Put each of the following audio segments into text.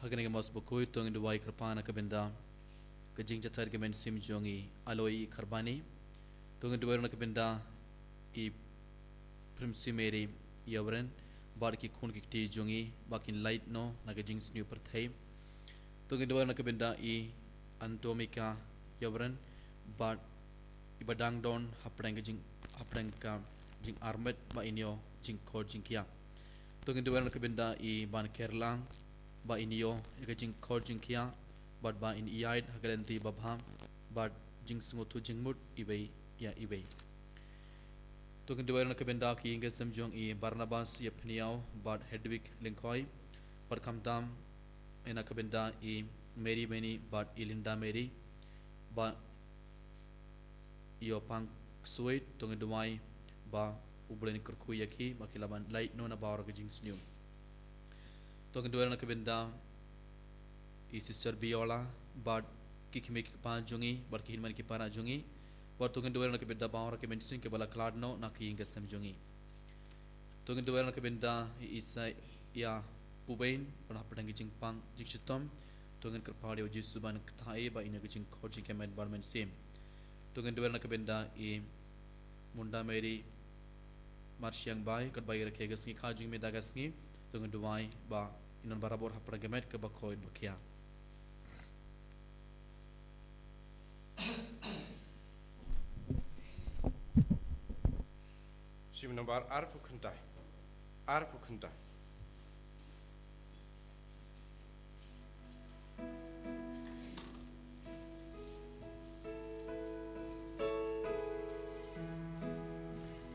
Hagani mas Bakhuid tong Dubai Krapana kabenda kajing jatar kemen sim jongi aloi kharbani tong Dubai na kabenda I primsimeri yawren bar ki khun ki ti jongi bakin light no na kajing snu perthai tong Dubai na kabenda I antomika yawren bar ibadang don haprang ka jing armet ba inyo jing khod jing kia tong Dubai na kabenda I ban Kerlang ba inyo jing khod jing kia but ba in iyaid hagalanti babham but jing smutu jing mut ibay ya ibay to kin duwaran ka benda ki inga samjong I Barnabas ya pniaw but Hedwig Linkoy but kamdam ena ka benda I Mary Meni but Ilinda Mary ba yo pang suit to kin duwai ba ublen kurku yaki makilaban light no na bawar ka jing snu to kin duwaran ka benda I sister Biola but kikimik pa jungi but kihinman ki para jungi but tungin duwer na kibenda bawra ki mensin ke bala kladno na ki inga sam jungi tungin duwer na kibenda isa ya pubain pernah pedang jing pang jing sitom tungin kerpadi uji suban kthai ba ina jing khoji ke med bar mensim tungin duwer na kibenda I munda meri marsyang bai kat bai rakhe gasngi khajing me dagasngi tungin duwai ba inon barabor hapra gemet ke Bakhuid bakia Sim nomor arpu kentai.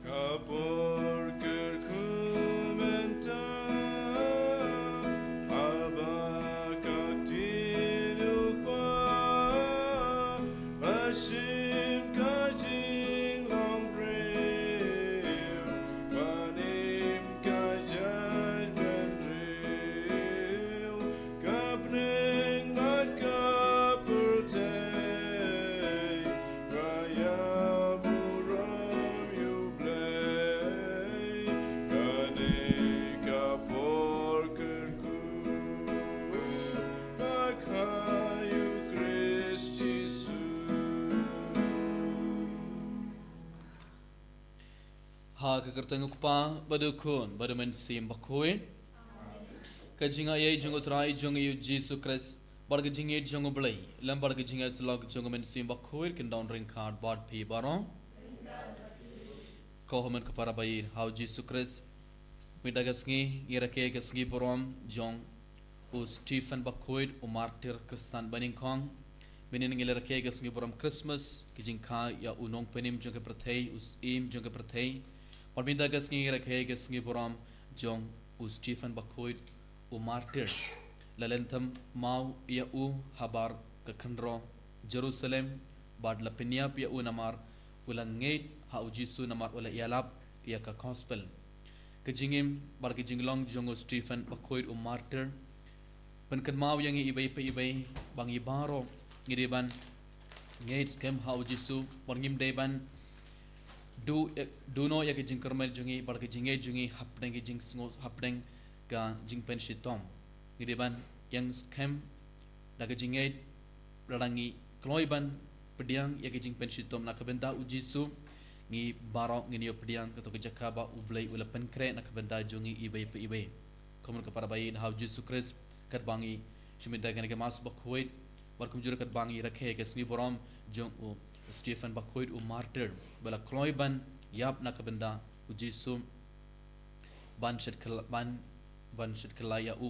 Kapur kerkumenta, abakak tilukwa, basim kajing long brave, panim kajan kendril, kapning mat kapurtay, raya buram yublay, kane kapur kerku, akayu Kristi su. ha ka kertenguk pa badukun badu mensim Bakhuid kajinga ye jungu trai jungu yu Jesus Christ barga jinge jungu blai lam barga jinga slog jungu mensim Bakhuid kin down ring card bad pi baron ko homen ka para bayir how Jesus Christ midagasngi irake gasngi borom jong u Stephen Bakhuid u martyr Kristan baning kong minin ngilake gasngi borom Christmas kijing kha ya unong penim jong ke prathei us im jong ke prathei और बिंदा गस्ंगी रखे गस्ंगी पुराम जोंग उ स्टीफन बखोइड उ मार्टिर ललेंथम माउ या उ हबार कखंड्रो जेरूसलेम बाद लपिनिया या उ नमार उलंगेट हा उजिसु नमार उला यालाब या का गॉस्पेल कजिंगिम बार के जिंगलोंग जोंग उ स्टीफन बखोइड उ मार्टिर बनकन माउ यांगी इबई पे इबई बांगी बारो ngidiban ngeit skem ha ujisu borngim deban do no ya ke jing kermel jungi bar ke jinge jungi hapdeng ke jing sngo hapdeng ka jing pen shitom ngidiban yang skem da ke jinge radangi kloiban pediang ya ke jing pen shitom na kabenda ujisu ngi baro ngi yo pediang ke to ke jakaba ublai ula pen kre na kabenda jungi ibai pe ibai komun ka para bayin ha ujisu kres kat bangi shumida ke mas Bakhuid barkum jura kat bangi rakhe ke sngi borom jong u Stephen Bakhuid u martyr bala kloiban yap na kabenda ujisu ban shed kelaya u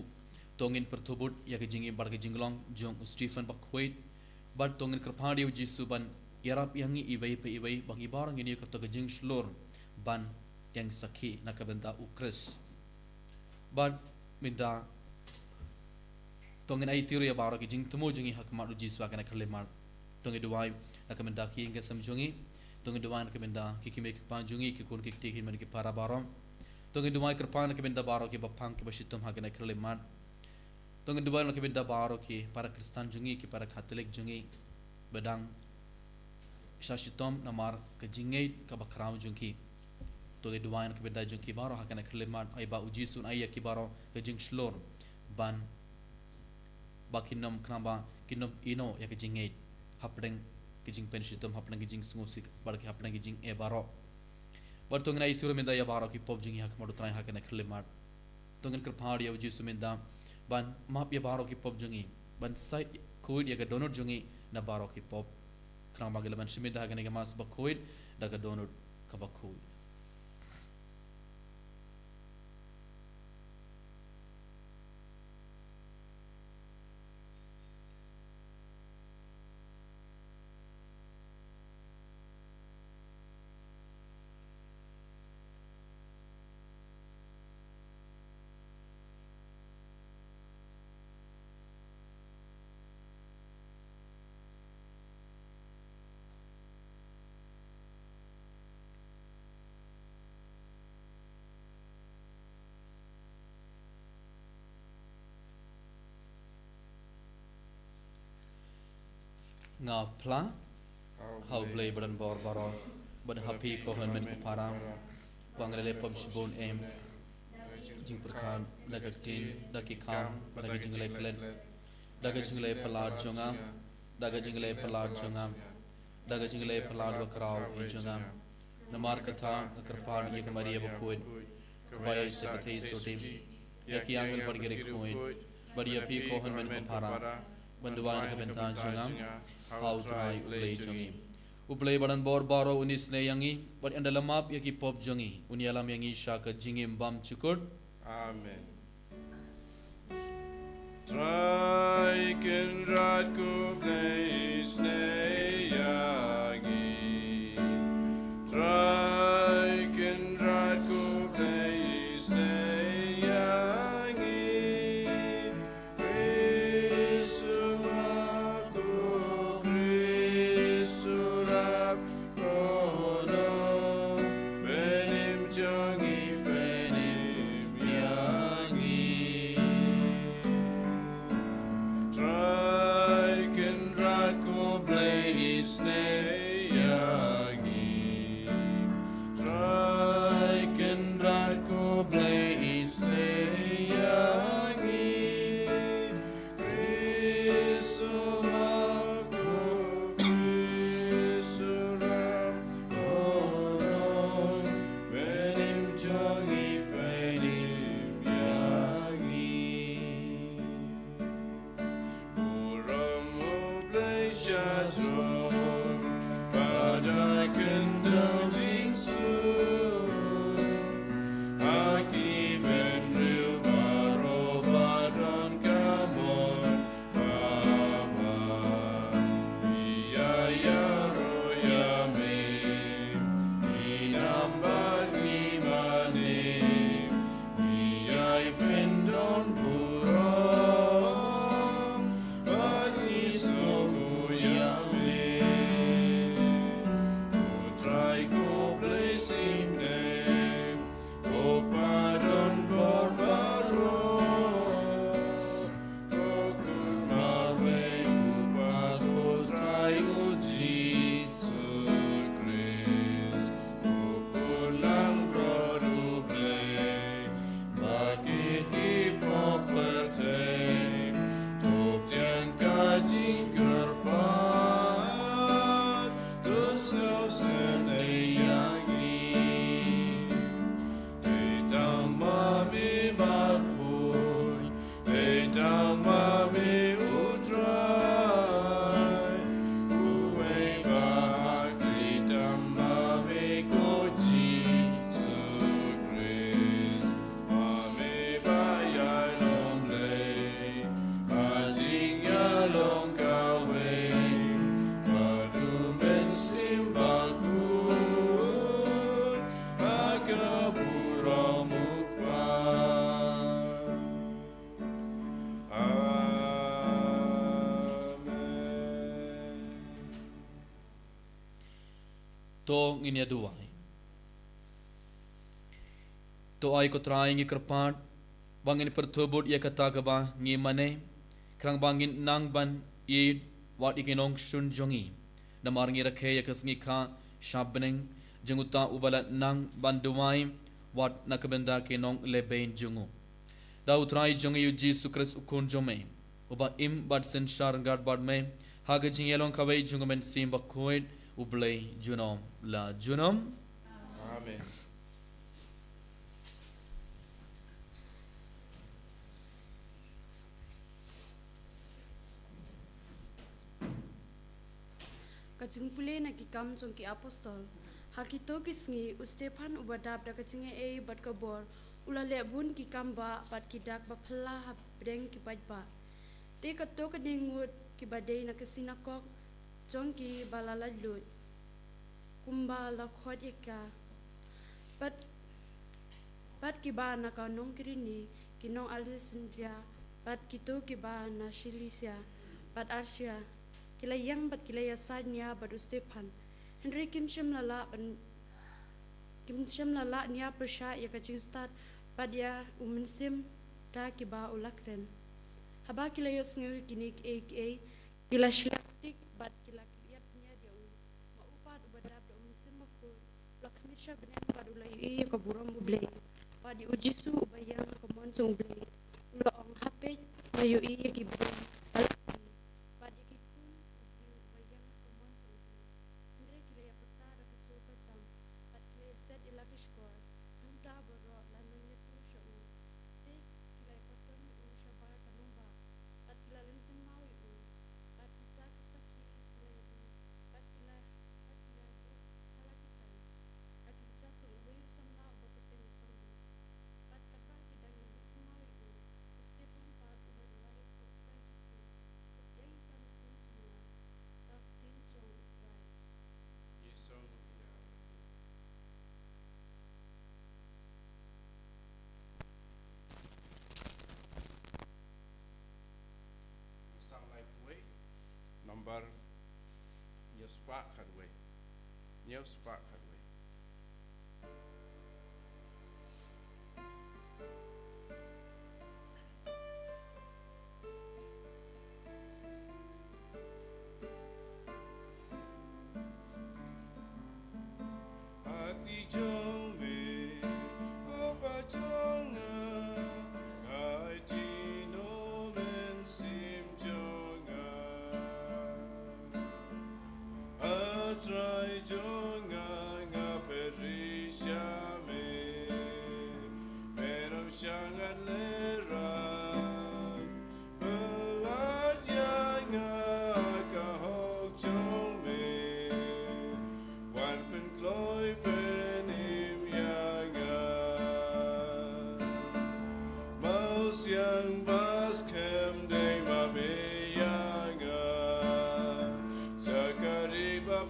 tongin pertubut ya ke jingi bar ke jinglong jong u Stephen Bakhuid bat tongin kerpadi ujisu ban yarap yangi ibai pe ibai bangi barang ini ka to ke jing slor ban yang sakhi na kabenda u Chris bat minda tongin ai tiru ya baro ke jing tumu jingi hakmat ujisu akana kerlemar tongin duai nakabenda ki inga samjungi tongin duan nakabenda ki kimek panjungi ki kun ki tikin man ki para barom tongin duai kerpan nakabenda baro ki bapang ki bashitum hagana kerleman tongin duan nakabenda baro ki para Kristan jungi ki para Katolik jungi bedang shashitom namar ke jingai ka bakrau jungi tongin duan nakabenda jungi baro hagana kerleman ai ba ujisun ai ki baro ke jing slor ban bakinom knamba kinom ino ya kejinget hapdeng kejing pensitum hapdeng kejing sungusik barki hapdeng kejing e baro bartongna itur minda ya baro ki pop jingi hak modu trai hakena khlimat tongen kerpadi ya uji suminda ban map ya baro ki pop jingi ban site Bakhuid ya ka donor jungi na baro ki pop knamba gelaban suminda hakena ke mas Bakhuid daga donor ka Bakhuid nga pla how play badan bor baro bad happy ko han men parang pangrele pom sibon em jing perkan daga tin daki kam daga jingle klen daga jingle palad jonga daga jingle palad jonga daga jingle palad bakrao e jonga namar katha karpan ye kamari Bakhuid kabaya se kathei sotim yaki angel bargere khoid badi happy ko han men parang banduan ka bentan jonga how try uplay jongi uplay badan bor baro unis ne yangi but andalamap yaki pop jongi unialam yangi shaka jingim bam chukur amen try can rat ko place ne yangi try can rat ko place ne to nginia duai to ai ko trying ikerpat bangin pertubut ia kata gaba ngi mane krang bangin nang ban i wat ikinong shun jongi namar ngi rakhe ya kasngi kha shabneng jenguta ubala nang ban duai wat nakabenda kinong lebein jungu da utrai jongi yu Jesus Christ ukun jome uba im bad sen sharangard bad me haga jingelong kawai jungamen sim bakhuid ublay junom la junom. Amen. Kacing pule na kikam song ki apostol. Hakito kisngi Stephan ubadap da kacinge e bat kabor ula lebun kikam ba bat kidak ba phla ha breng ki bat ba. Te kato kadingut ki badai na kasinakok jong ki balala lut. Kumba la khot ika. Bat ki ba na ka nong kirini ki nong Alexandria bat kito ki ba na Cilicia bat Asia. Kila yang bat kila ya sadnya bat Stephan Henry kim shem lala nia persha ya kacing start bat ya sim da kiba ulakren haba kila ya sngewi kini a kila shlatik bat kila kiat nya dia ma upat ubadab da sim ko lakmisha benen bat ulai ya kaburam buble bat di ujisu ubayang komon sung ble ulo ong hape ayu ya kibe Number nhiều spark hạt way, nhiều spark hạt way. Hati jong me, opa jong ai ti no men sim jong try jonga nga perisha me pero shangan lera aja nga ka hok jong me wan pen kloi penim yanga maus yang bas kem de ma me yanga zakari ba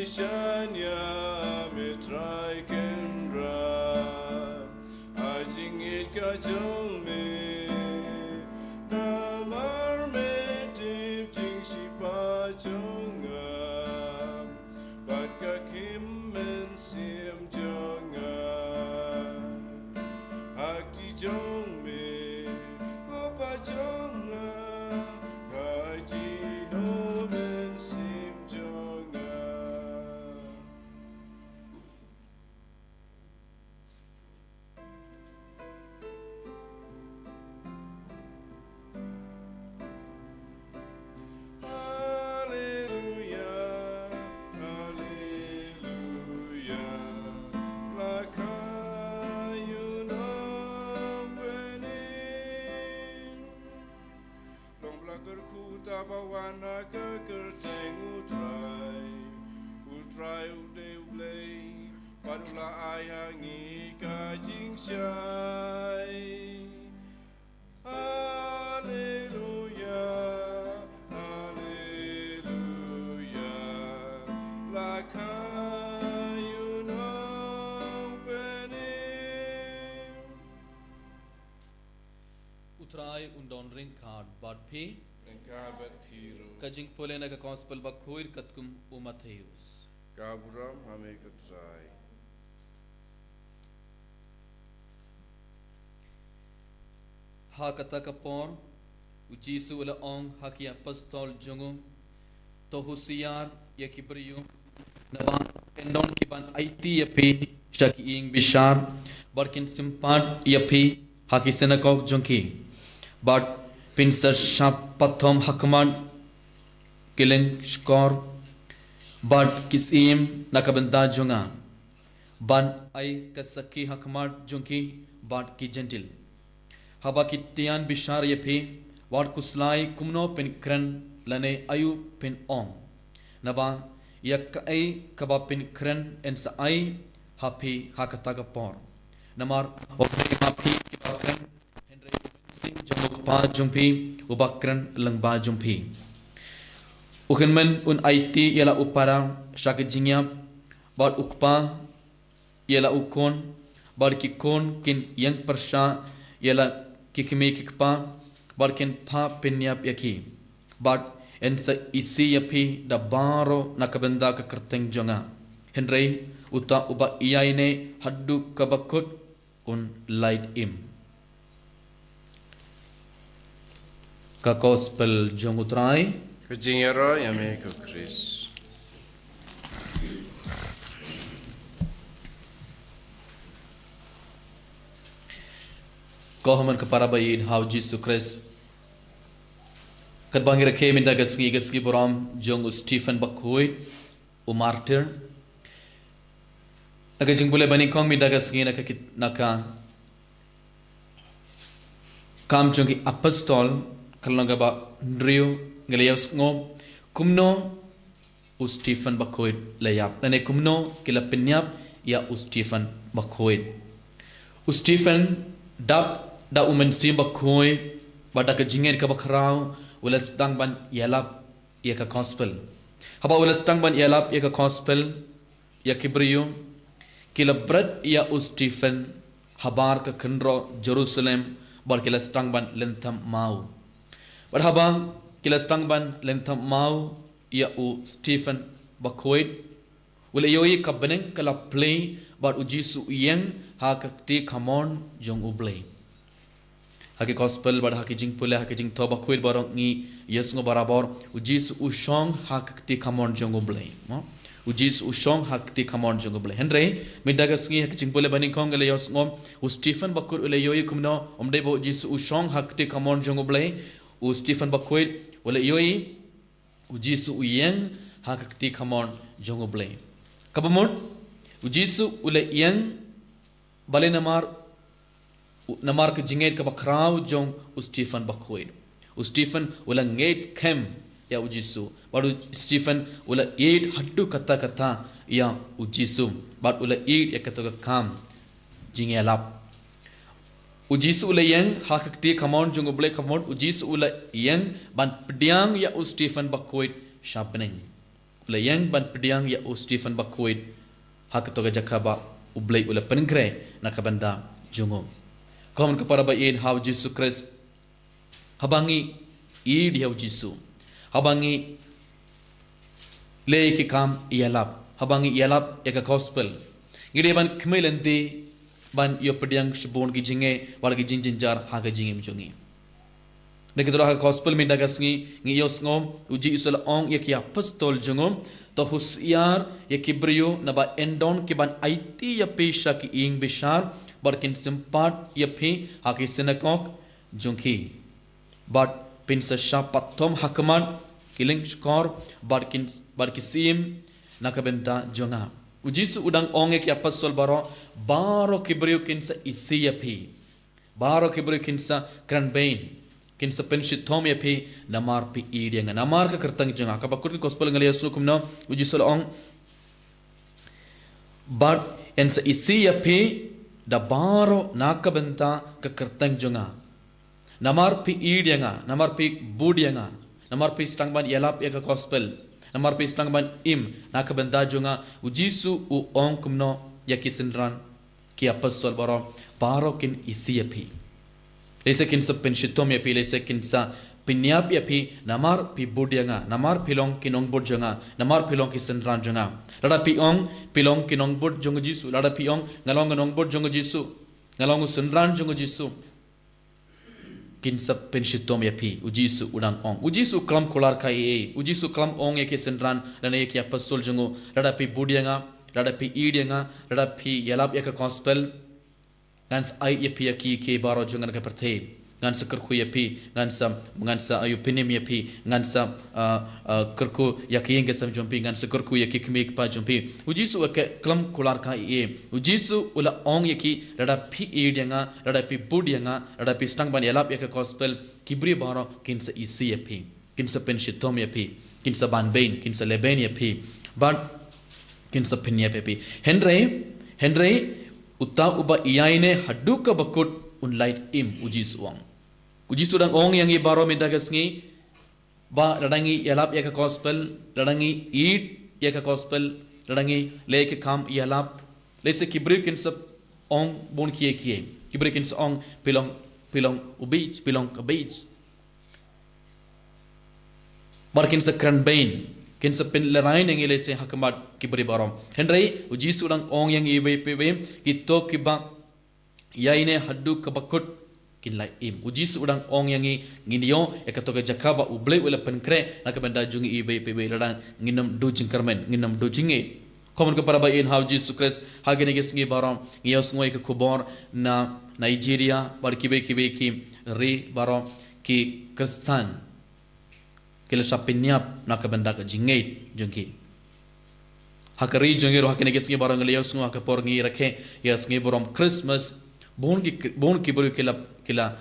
Shanya me try can run I think it got you me na mar me tip ting si pa chunga but ka kim men sim chunga akti jong me ko pa chunga kai ti no men sim chunga. Bawana kerteng utrai uday ublay Padula ai hangi ka jing shai. Hallelujah, hallelujah. Lakhayu nong pening. Utrai undon ring card but pay. Engkabat piru. Kajing polena ka gospel Bakhuid katkum umatheus. Kaburam hame katsai. Ha kata kapor ujisu ula ong haki apostol jungum tohusiar ya kibriyu naba endon kiban aiti yapi shaki ing bishar barkin simpat yapi haki senakok jungki but pinsar shap pathom hakman killing skor but kisim nakabanda junga ban ai kasaki hakmat jungki but ki gentil haba kitian bishar yapi wat kuslai kumno pen kran lane ayu pen om naba yak ai kaba pen kran en sa ai happy hakata ka por namar opre happy kran henry sing jamuk pa jumpi ubakran langba jumpi ukenmen un it yala upara shakjinya bad ukpa yala ukon bad kikon kin yang persha yala kikme kikpa barken pa penyap yaki but ensa isi yapi da baro nakabenda ka kerteng jonga henry uta uba iyaine haddu kabakut un light im ka gospel jongutrai Kajingero yame ko Chris. Kohaman kapara bayin how Jesus Christ kat bangira ke minda gaski boram jong Stephen Bakhuid u martyr naga jing bule bani kong minda gaski naka kam jong apostol kalanga ba ndriu ngeliaus ngom kumno u Stephen Bakhuid layap nane kumno kila penyap ya u Stephen Bakhuid u Stephen da umensim Bakhuid bada ka jingen ka bakrau ulas dang ban yalap ya ka gospel haba ulas dang ban yalap ya ka gospel ya kibriyo kila brad ya u Stephen habar ka khandro Jerusalem bar kila stang ban lentham mau bar haba kila stang ban lentham mau ya u Stephen Bakhuid ule yoi ka beneng kala play bar u Jisu yang ha ka ti khamon jong u play haki gospel bar haki jing pule haki jing thoba khuid barong ngi yesngo barabar u Jisu u shong hak ti khamon jong u play u Jisu u shong hak ti khamon jong u play henry midaga sngi haki jing pule bani kong le yosngom u Stephen Bakhuid ule yoi kumno omde bo Jisu u shong hak ti khamon jong u play u Stephen Bakhuid ule yoi u Jisu u yang hak ti khamon jong u play kabamon u Jisu ule yang bale namar ke jinget ke bakrau jong u Stephen Bakhuid u Stephen ula ngates kem ya u Jisu baru Stephen ula eid haddu kata ya u Jisu bat ula eid ya kata kam jingelap u Jisu ula yang hakti kamon jong ble kamon u Jisu ula yang ban pediang ya u Stephen Bakhuid sharpening ula yang ban pediang ya u Stephen Bakhuid hak to jakaba u ble ula pengre nakabanda jongo Kawan kepada bayin how Jesus Christ habangi id how Jesus habangi leki kam ialap habangi ialap eka gospel ngide ban kmelenti ban yo pediang shibon ki jinge wal ki jinjar ha ga jinge mjongi nekitra ha gospel minda gasngi ngi yosngom uji usul ong yeki apostol jongom to husiar yeki brio naba endon ki ban aiti ya pesha ki ing bishar barkin simpat yapi haki sinakok jungki but pinsa shapatom hakman killing skor barkisim nakabenta jonga ujisu udang onge ki apostol baro kibrio kinsa isi yapi baro kibrio kinsa kranbain kinsa penshitom yapi namar pi idianga namar ka kertang jonga kabakut ki gospel ngalias nukumno ujisul ong but en sa isi api da baro nakabenta ke kerteng jonga namar pi idyanga namar pi budyanga namar pi stangban yalap ya ke gospel namar pi stangban im nakabenta jonga ujisu u ong kumno ya kisindran ki apostol baro kin isi api lese kin sa penshitom api lese kin sa pinyap api namar pi budyanga namar pilong kinong budjonga namar pilong kisindran jonga lada pi ong pilong kinong bud jonga jisu lada pi ong ngalong bud jonga jisu ngalong sindran jonga jisu kinsa penshitom api ujisu udang ong ujisu klam kolar kai ujisu klam ong ya kisindran lana ya ki apostol jongo lada pi budyanga lada pi idyanga lada pi yalap ya ka gospel gans ai api ya ki baro jonga ka perthe ngansa kerku yapi ngansa ayu pinim yapi ngansa kerku yaking ke sam jompi ngansa kerku yaki kemik pa jompi ujisu ke klam kular ka ujisu ula ong yaki rada pi idyanga rada pi budyanga rada pi stang ban yalap yak gospel kibri baro kinsa isi yapi kinsa penshitom yapi kinsa ban bain kinsa leben yapi ban kinsa pinya yapi henry uta uba iyaine haduka bakut unlight im ujisu dang ong yang ibaro medagasngi ba radangi yalap ya ka gospel radangi eat ya ka gospel radangi leke kam yalap lese kibrikin sab ong bon kiye kibrikin sa ong pilong ubij pilong kabij barkin sa kran bain kin sa pin larain yang lese hakamat kibri barom henry ujisu dang ong yang ibe ito kiba yaine haddu kabakut kinlai im ujis udang ong yangi nginyo ekatoga jakaba uble wala penkre nakabanda jungi ibe ladang nginam do jingkarmen nginam do jinge common ka para in how Jesus Christ hagene gesngi barom ngiyos ngoi ka kubor na Nigeria bar kibe ki re barom ki kristan kila sapinyap nakabanda ka jinge jungi hakari jungi ro hakene gesngi barom ngiyos ngwa ka por ngi rakhe yes ngi barom Christmas bon ki buru kila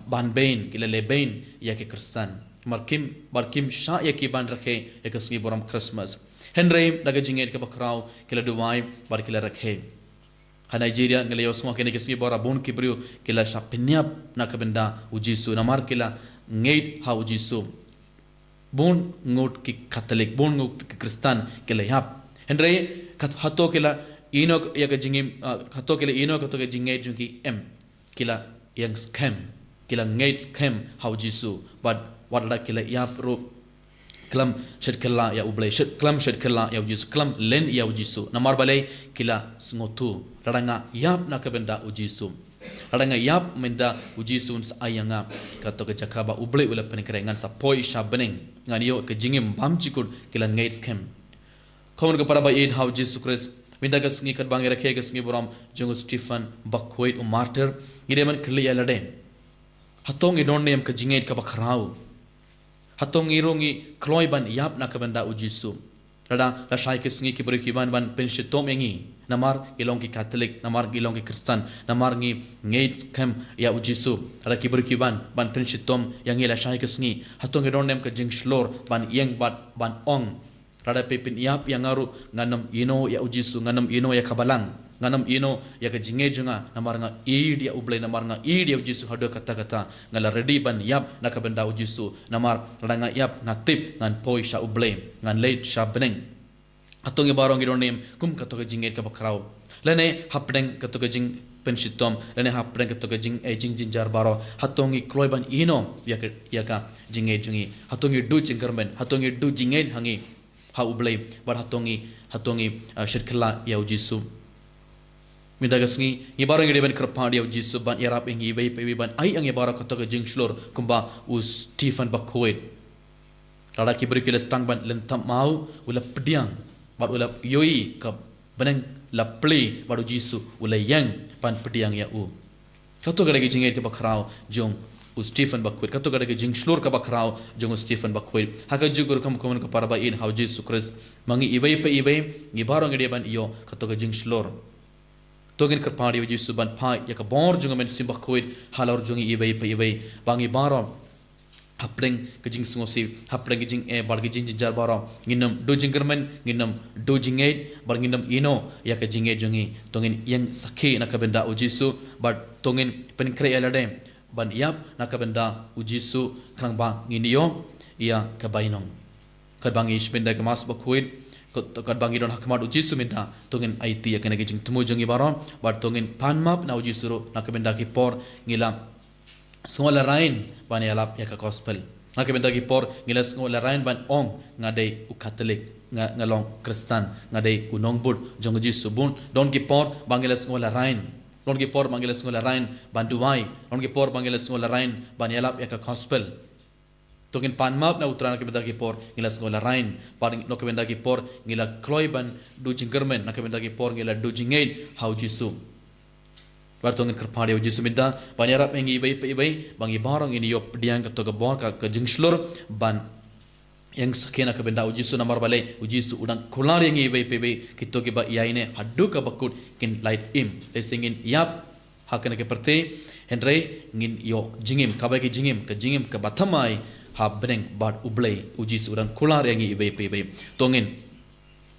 ban bain kila lebain ya ke kristan barkim sha ya ki ban rakhe ya kasmi boram Christmas henry daga jinget ke bakrau kila duwai bar kila rakhe ha Nigeria ngale yosmo kene kasmi bora bon ki buru kila sha pinyap na kabenda ujisu namar kila ngeit ha ujisu bon ngot ki catholic bon ngot ki kristan kila yap henry hato kila inok ya ka jingim hato kila inok to ka jingai jungi em kila yang scam kila ngate scam how jisu but wadla kila yap ro klam shed kala ya ublay klam shed kala ya jisu klam len ya jisu namar balai kila sngotu radanga yap na ka benda ujisu radanga yap menda ujisu sa ayanga ka to ka jakaba ublay ula penekrengan sa poi shabeneng nganiyo ka jingim bamchikul kila ngate scam kawan ka para ba in how jisu Christ minda gasngi kat bangi rakhe gasngi boram jungu Stephen Bakhuid martyr ngideman khli yalade hatong idon nem ka jinget ka bakhrau hatong irongi kloi ban yap na ka banda ujisu rada la shai ke sngi ki bari ki ban penshitom engi namar ilong ki catholic namar ilong ki kristan namar ngi ngate kem ya ujisu rada ki bari ki ban penshitom yang ila shai ke sngi hatong idon nem ka jing shlor ban yeng ban ong rada pepin yap yang ngaru nganam ino ya ujisu nganam ino ya kabalang nganam ino ya ka jinge junga namar nga id ya ublay namar nga id ya ujisu hado kata ngala ready ban yap nakabenda ujisu namar rada nga yap ngatip ngan poi sha ublay ngan late sha beneng atong ibarong ironim kum katoga jinge ka bakrau lene hapdeng katoga jing penshitom lene hapdeng katoga jing jinjar baro hatongi kloi ban ino ya ka jinge jungi hatongi du jingkarmen hatongi du jinge hangi ha ublay bar hatongi shirkla ya ujisu midagasngi ibarang ngeben kerpa dia ujisu ban yarap ingi bai ban ai ang ibara kata jing shlor kumba us Stephen Bakhuid rada ki beri kila stang ban lentam mau ula pediang bar ula yoi ka benang la play bar ujisu ula yang pan pediang ya u kata lagi jinget ke bakrau jong Stephen Bakhuid kato kada ke jing shlor ka bakrau jong Stephen Bakhuid haka jugur kam ka parba in how Jesus Christ mangi ibai ngibaro ngede ban iyo kato ka jing shlor togin kerpadi Jesus ban pa ya ka bor jong men sim Bakhuid halor jong ibai bangi baro hapdeng ke jing singosi hapdeng ke jing bar ke jing jar baro nginam do jinggermen nginam do jingait bar nginam ino ya ke jinge jungi tongin yang sakhi na ka benda ujisu but tongin pen kre elade ban yap na ka benda ujisu krang ba nginio ia ka bainong kadbang ish benda ke mas bakhuid kadbang idon hakmat ujisu minta tongin IT ya kena ke jing temu jungi baro but tongin panmap na ujisuru na ka benda ki por ngila Sekolah lain ban yalap ya ka gospel. Nak benda ki por ngila sekolah lain ban ong ngadai u Katolik ngalong Kristen ngadai u nongbud jong Jesu bun don ki por bangila sekolah lain. Don ki por bangila sekolah lain ban duai. Don ki por bangila sekolah lain ban yalap ya ka gospel. Tokin panmap na utrana ke benda ki por ngila sekolah lain. Par no ke benda ki por ngila kloi ban du jinggermen nak benda ki por ngila du jingail hau Jesu. Bartongin kerpade uji sumida banyarap mengi ibai bangi barang ini yop diang ke toga bor ka jingslur ban yang sakena ke benda uji su namar balai uji su udang kular yang ibai kito ke ba iaine haddu ka bakut kin light im lesingin yap hakena ke perte henre ngin yo jingim kabagi jingim ke batamai ha breng bat ublai uji su udang kular yang ibai tongin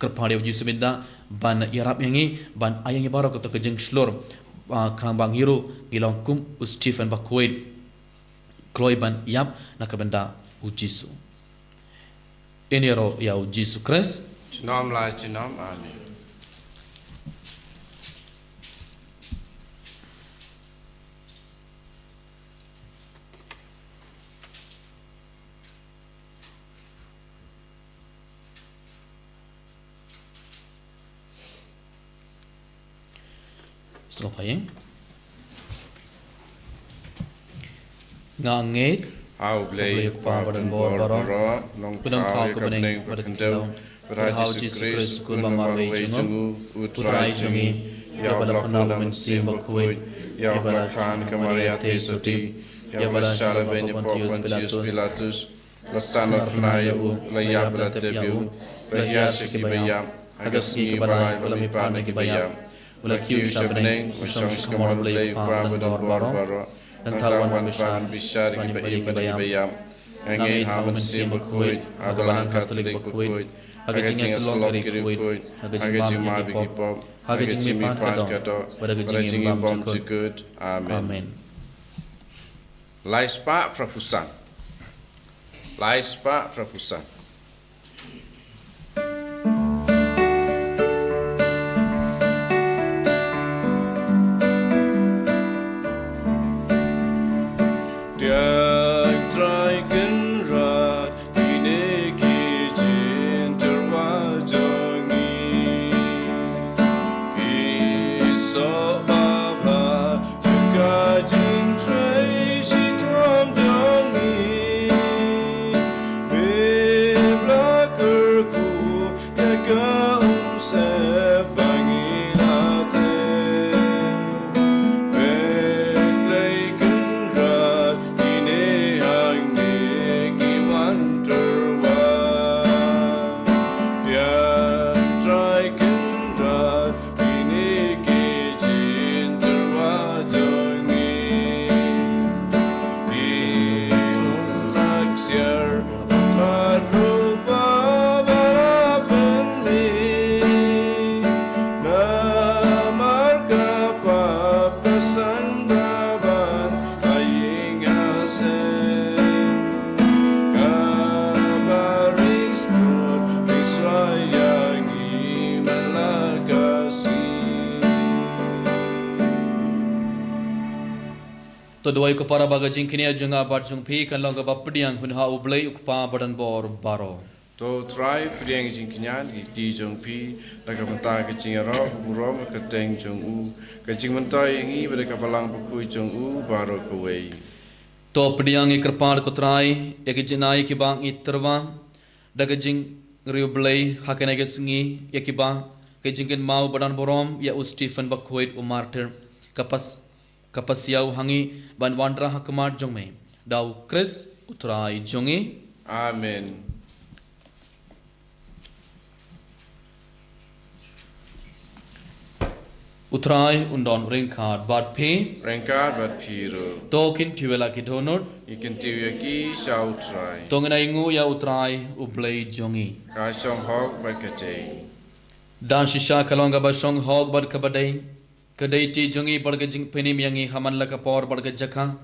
kerpade uji sumida ban yarap yangi ban ayang ibaro ke toga jingslur kerang bang hero gilong kum Stephen Bakhuid kloiban yap nak benda ujisu ini ro ya ujisu Kris Jinam la jinam amin. Stop ayeng nganget Au blei pa badan bor long tau ke beneng berkendau berhaji Kristus kun mamarwei jungu utrai jungi ya bala penau mensim Bakhuid ya bala kan ke Maria Tesuti ya bala shalaben ya Pontius Pilatus lasana penaya u laya bala tebiu berhias ki bayam agas ki balai bala mi pan ki bayam Ula kiu shabeneng usang skamar blei pa badan bor dan tawan besar di bayam Angin haman sim Bakhuid agalan Katolik Bakhuid aga jingnya selong dari Bakhuid aga jingma bigi pop aga jingmi pan kadong pada jingmi bam cukut amen Laispa prapusan तो दुआई को पारा बागा जिंकनिया जंगा बाट जंग P kan long ba pdiang hun ha ublei ukpa badan bor baro to try pdiang jinknyan gi ti jong pi daga mata ke jingaro burom ke teng jong u ke jingmentai ngi bada ka balang bakui jong u baro ko wei to pdiang ik kerpad ko trai ek jinai ki bang itrwa daga jing riublei hakene ge sngi yakiba ke jingen mau badan borom ya u Stephen Bakhuid u martyr kapasiau hangi ban wandra hakmat jongme dau Kris utrai jongi amen Utrai undon ringkad bat pe Rengkat bat piru. tokin tiwela ki donut Ikan tiwaki shau try. tongena ingu ya utrai ublei jongi Kashong hog bat kate. dan shisha kalonga basong hog bat kabadai kadai ti jongi barga jing penim yangi haman laka por barga jaka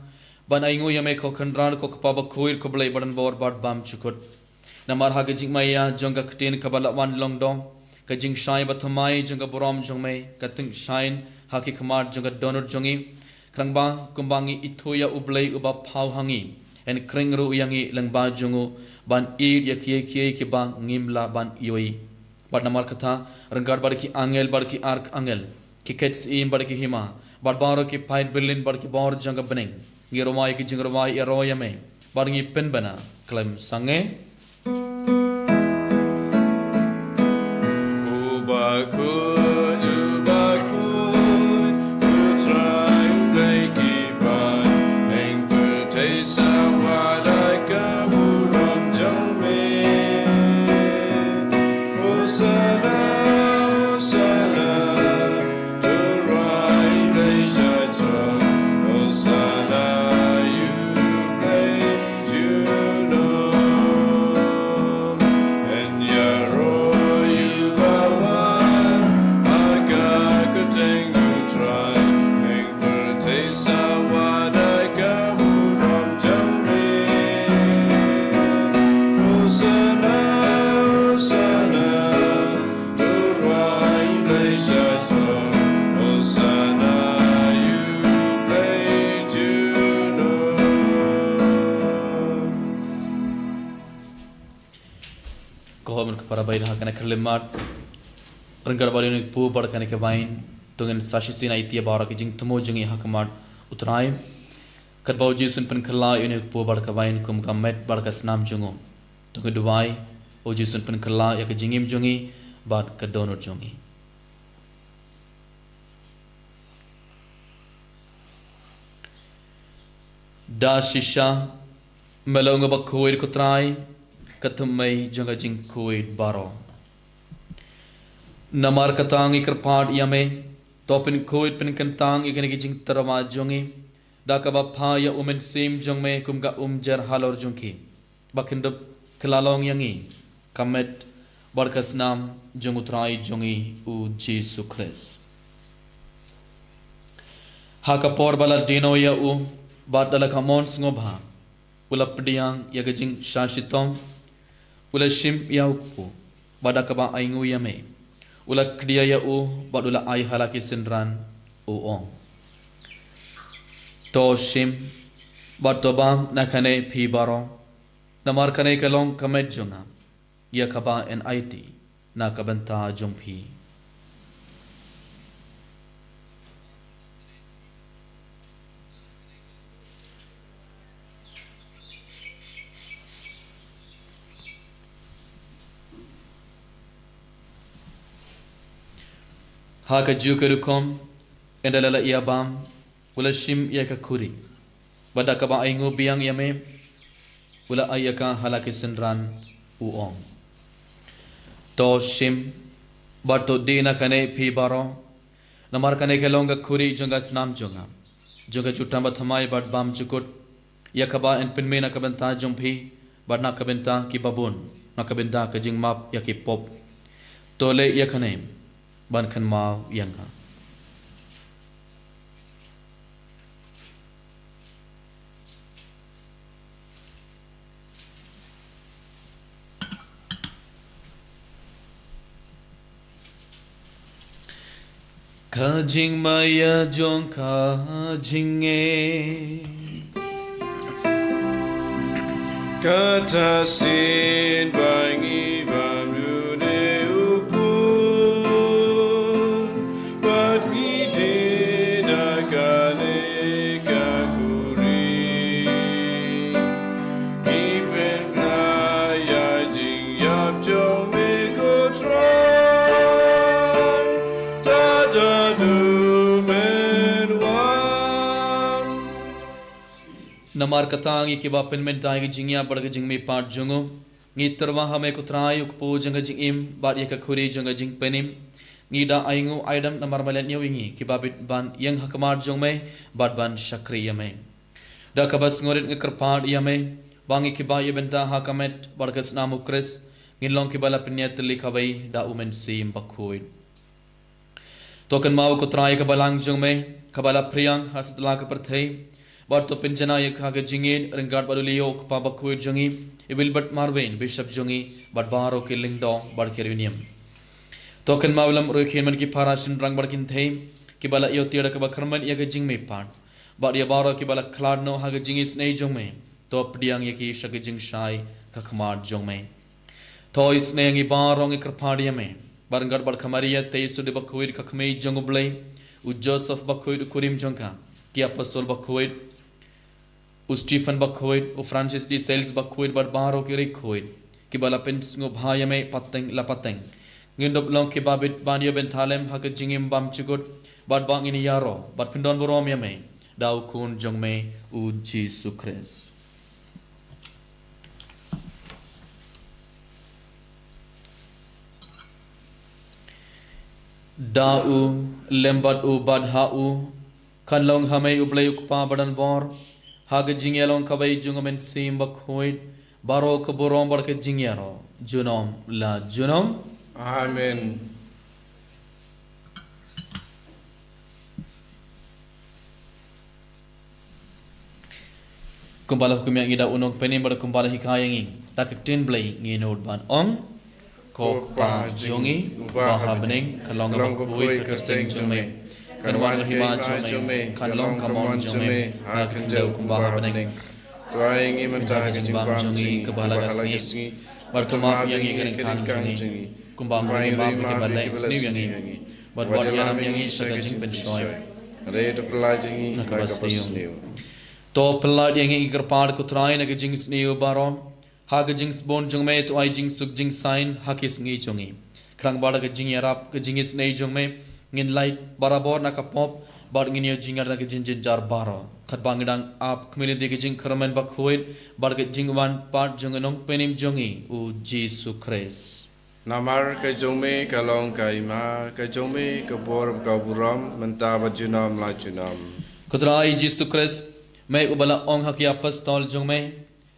ban ingu yame ko khandran ko kpa bakhuid ko blei badan bor bat bam chukut namar ha jing maya jonga ktin kabala wan longdong ka jing shai bathamai jonga borom jongmei ka ting shain ha ki khamar jonga donut jongi krangba kumbangi ithoya ublei uba phau hangi en kringru yangi langba jongu ban id yakie ki ba ngimla ban yoi bat namar khatha ranggar bar ki ark angel ki kets im bar ki hima bat baro ki fight berlin bar ki bor jonga bening ngiromai ki jingromai eroyame bar ngi pen bana klem sange Bakhuid, Bakhuid, utrai ublei kipan, eng bertesa wadai kaburam jangme. Osana, Osana, turai ublei syaitan, Osana ublei juno, en yaro kohom para bain hakana kalimat ranggar balin pu barkane ke bain tungen sashisina itia bara ki jing tumo jungi hakamat utrai kat bau jisun pen khala yune pu barka bain kum gamet barka snam jungo tungu dubai o jisun pen khala ya ke jingim jungi bat ka donor jungi da shisha melonga bakhuid kutrai katumai jonga jing kuid baro namar katang ikrpad yame topin kuid pin kantang ikene ki jing tarwa jongi da ka bapha ya umen sim jongme kumga jar halor jongki bakindup klalong yangi kamet barkas nam jongutrai jongi u jesu christ haka por bala dino ya u badala kamon ngobha ulapdiang ya gajing shashitom ula shim ya ukpu badakaba aingu yame ula kdia ya u badula ai halaki sindran u ong to shim batobam nakane phi baro namar kane kalong kamet junga ya kaba en it na kabanta jumpi haka jukerukom endalala iabam ula shim yaka kuri badaka ba aingu biang yame ula ayaka halaki sindran uong to shim bato dina kane phi baro namar kane kelonga kuri jonga snam jonga chutamba thamai bad bam chukut yakaba en pinme na kabanta jumpi bad na kabenta ki babun na kabenta ka jingmap yaki pop tole yakane ban kan mau yanga ka jing maya jong ka jinge kata sin bangi bamu de upu but we did agale kakuri even ya jing yap jong me go try ta da do men wan namar katangi ki bapin men taigi jingya badga jingme pat jungo ngi terwa hame kutrai ukpo janga jing im bad yaka khuri janga jing penim ngida aingu aidam namar malet nyawingi kibabit ban yang hakamar jongme bad ban shakri yame da kabas ngorit ngekerpad yame bangi kiba yebenta hakamet barkas namu kris nginlong kibala pinyat likabai da umen sim Bakhuid token mau kutrai kabalang jongme kabala priyang hasatla ka perthei bar to pinjana ye kha ge jingin ringard baduliyo ka Bakhuid jongi ibil bat marwen bishop jongi bad baro ke lingdo bar kerwinium token maulam roikhin man ki parashin rang barkin thei kibala yo tira ka bakharman ye ge jingme pan bar ye baro kibala khladno ha ge jingis nei jongme to pdiang ye ki shag jing shai ka khmar jongme to isne ngi barong ikrpadiame barngar bar khamaria te su de Bakhuid ka khmei jongublei u Joseph Bakhuid kurim jongka ki apostol Bakhuid u Stephen Bakhuid u Francis de Sales Bakhuid bar baro ki rekhuid ki bala pens ngo bhayame pateng la pateng ngindop long ki babit banyo benthalem ha ke jingim bam chukut bad bang ini yaro bad pindon borom yame dau kun jongme u Jesus Christ Da'u lembat u badha'u kanlong hamay ublay ukpa badan bor haga jingyalong kabay jungamen sim Bakhuid baro kaburom barka jingyaro junom la junom Amen. kumbala hukum yang ida unong penim bar kumbala hikayang takik tin blay nginod ban ong kok pa jongi baha bening kalong Bakhuid kekerting jume kanwan hima jume kanlong kamon jume hakin deu kumbaha bening Tuaing imantah jimbam jongi kebala gasngi bartuma yang igering kan jongi kumbang hima ke balai sni yangi bad yanam yangi sagajing penshoy Re to pelajing nakabasniu to pelad yang ikerpad kutrai nagajing sniu baron haga jings bon jongme to ai jing suk jing sign hakis ngi jongi krang bada ga jing yarap ga jingis nei jongme ngin light barabor na kapop bar ngin yo jingar na ga jin jar baro khat bangdang ap kmili de ga jing kharmen Bakhuid bar ga jing wan part jongenong penim jongi u Jesus Christ Namar ka jongme kalong kaima ka jongme ka bor ka buram menta bajunam la junam kutrai Jesus Christ me ubala ong haki apostol jongme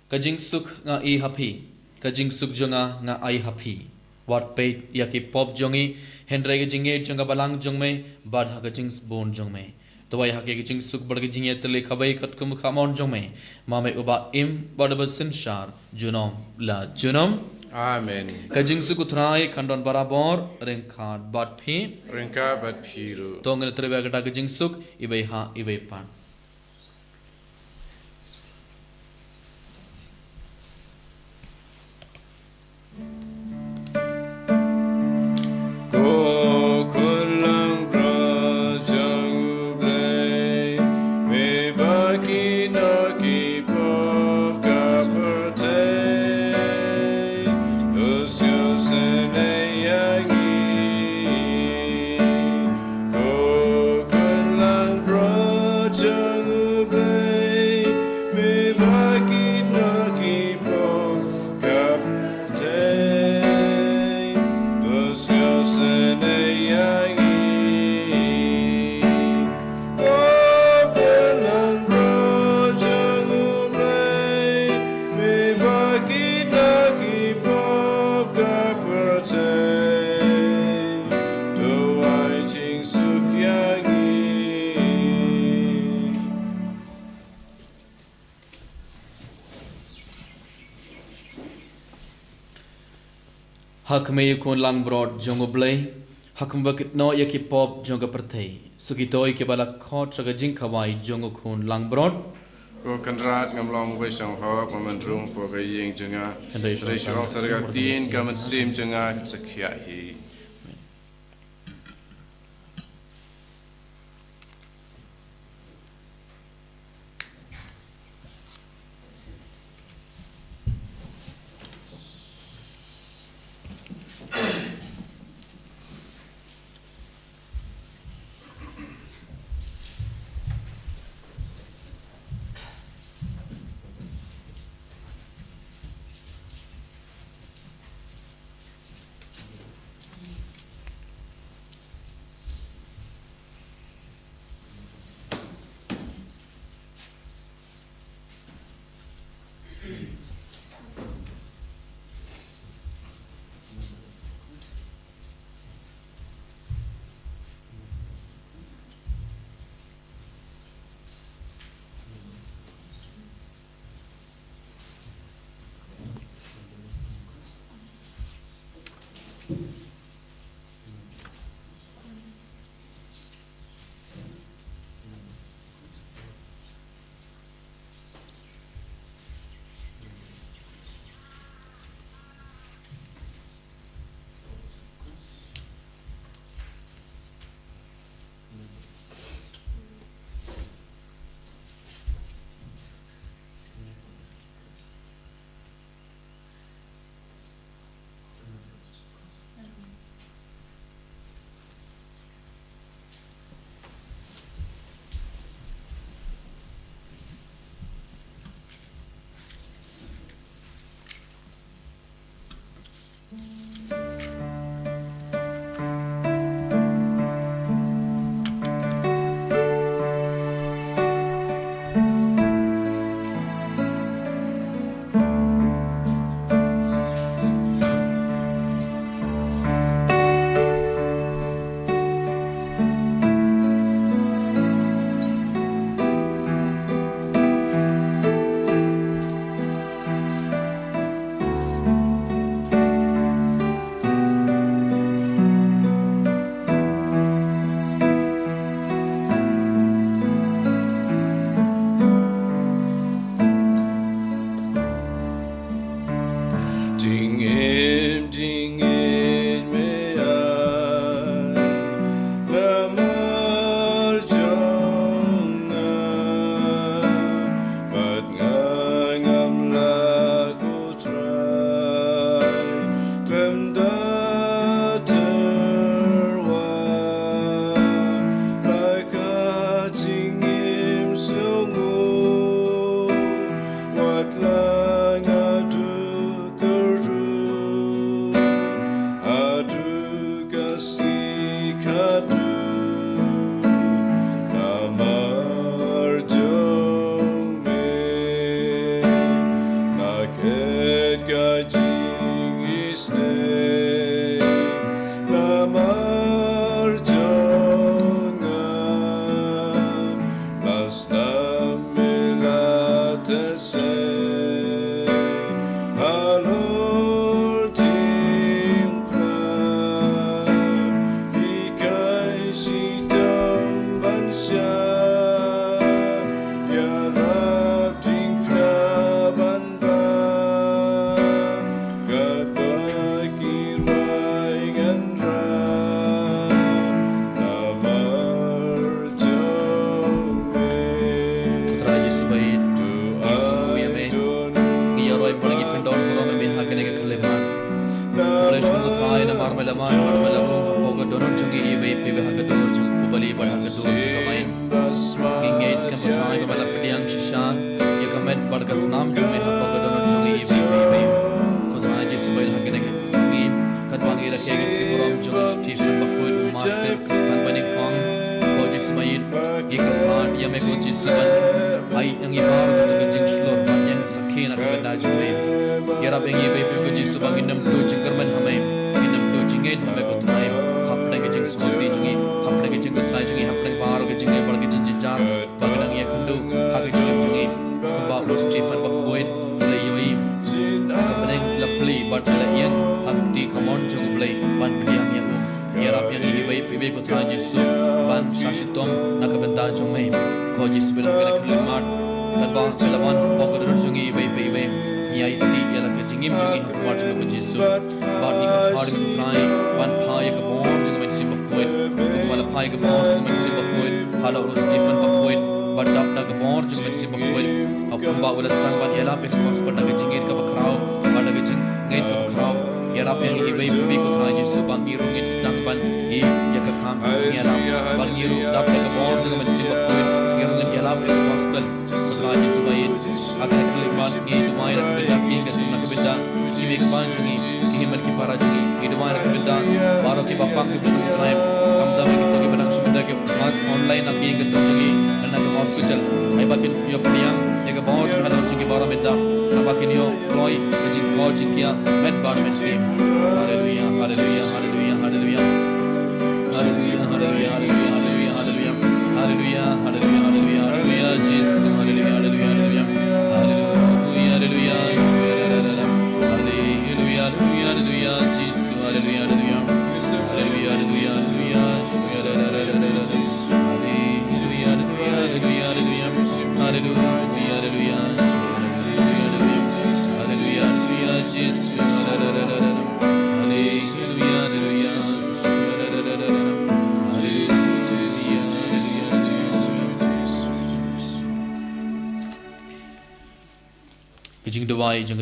kajing suk nga I happy kajing suk jonga nga ai happy wat peit yaki pop jongi hendre ge jinge jonga balang jongme bad ha kajing bon jongme tawai ha ke kajing suk bar ge jinge tele khabai khat kum khamon jongme mame uba im bad basin shar junom la junom Amen kajing suk uthrai khandon barabor rengkhat bad phi Ringka bat phiru tongre trebe gata kajing suk ibai ha ibai pan hak me yukun lang broad jongo blay hak mbakit no yaki pop jonga perthei sugitoi ke bala khot saga jing khawai jongo khun lang broad Ko kanrat ngamlong bai sang ho man rung po ga ying junga Reisho targa tin gaman sim junga sakhya hi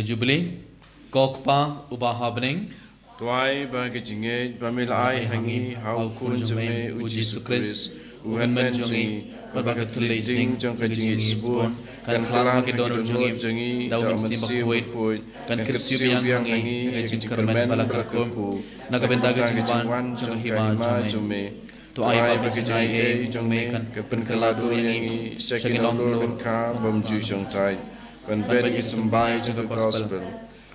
Jubilee, Kokpa, Ubahabning, Tuai bagi jingej bamilai hangi hau kun jume uji sukris uhan men jongi berbagai tuli jing jong ka jing spon kan klang makedon jongi daun si Bakhuid kan Khristmas yang hangi ka jing kermen balakrakum nagabenda ka jing ban jong hima jome to ai ba ka jing ai jong me kan pen keladu yang sagilong lur ka bom ju jong tai ban ben isambai jong ka gospel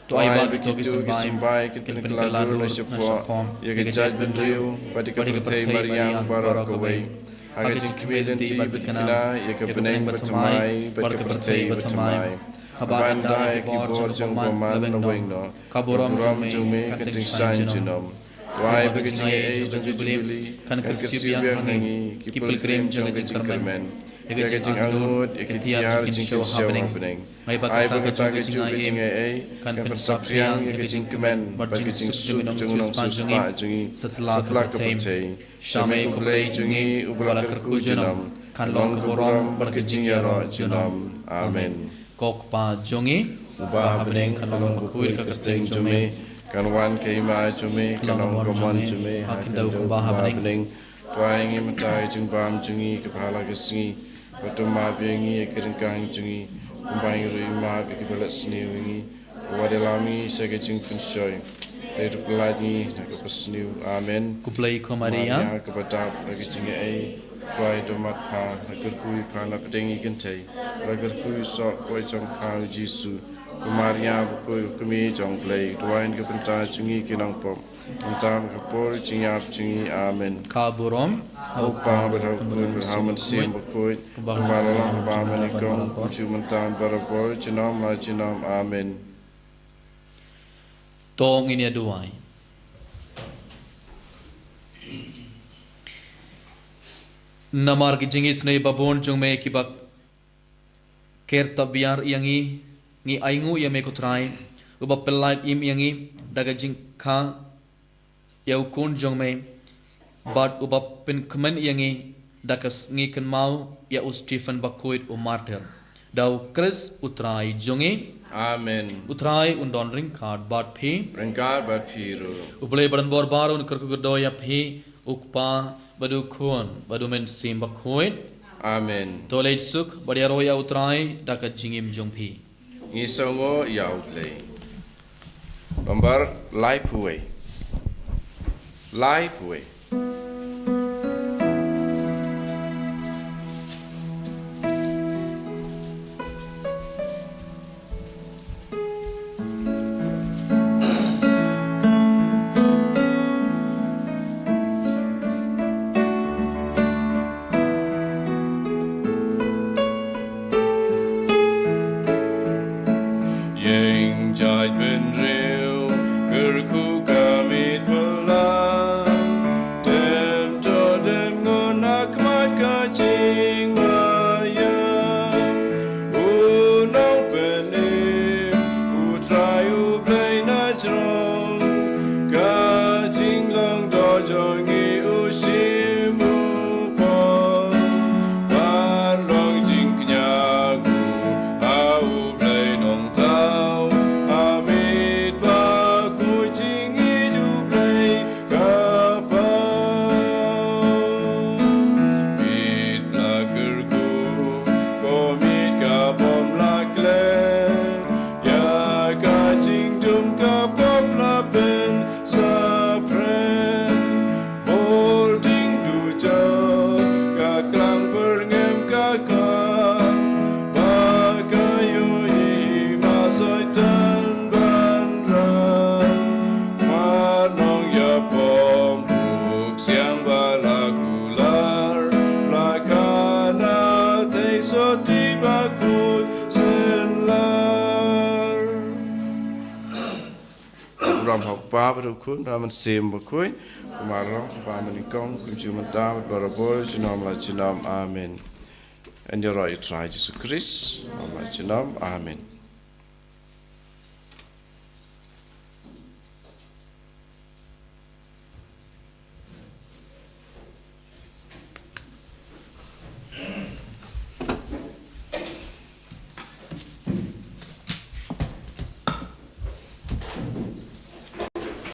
to ai ba ka isambai ken keladu na sepo ya ka jaj ben riu pati ka pertai mariang barakawai aga jing community betkina ya ka beneng bertamai berka pertai bertamai haban dai ki bor jong boman na weng no kaburam jong me kan jing sain junom wai bagi jing ai jong Jubilee kan Khristmas yang hangi ki pilgrim jong jing kermen ya ka jing angut ya ka tiar jing show happening ai ba ka ta ka jing ai kan persapriang ya ka jing kemen bagi jing sup jong nong suspa jongi setelah ka pertai Shamai kublai jungi ubala kerku junam kan long keborong berkejing yaro junam amen kok pa jungi ubah habneng kan long Bakhuid ka kerteng jume kan wan keima jume kan long komon jume hakin dau ko ba habneng tuai ngi matai jung bam jungi kepala kesingi batuma biengi kerengkang jungi kumbai rima ki balat sni wingi wadelami sege jung kunsoy Terus lagi nak pesniu amen. Kuplai ko Maria kepada bagi jinga ai fai domat pa nagerkui pa na pedengi kentai nagerkui sok koi jong pa Jesu ku Maria ku kami jong play tuain ke penta jungi kinang pom Antam ke por jingap jungi amen. Kaburom Au pa berhau kun berhamat sim Bakhuid kumalalang ba manikong cumentan barabor jinam amen. Tong ini aduai. Namar ki jingis nei babon jong me ki bak ker tabiar yangi ngi aingu ya me ko trai uba pelait im yangi daga jing kha ya ukun jong me bad uba pen kmen yangi dakas ngi kan mau ya u Stephen Bakhuid u martyr dau Chris utrai jongi amen. Utrai undon ring card bad phi ru. Uplay badan bor baru kerku gedoya phi ukpa badu khun badu men sim Bakhuid amen. Tolej suk badia roya utrai dakat jingim jong phi Ngisongo ya uplay. Lambar life way. Ram học ba badu kun raman sim Bakhuid kumarong ba manikong kunjumentam barabor jinam amen. And your right try Jesus Christ, amen.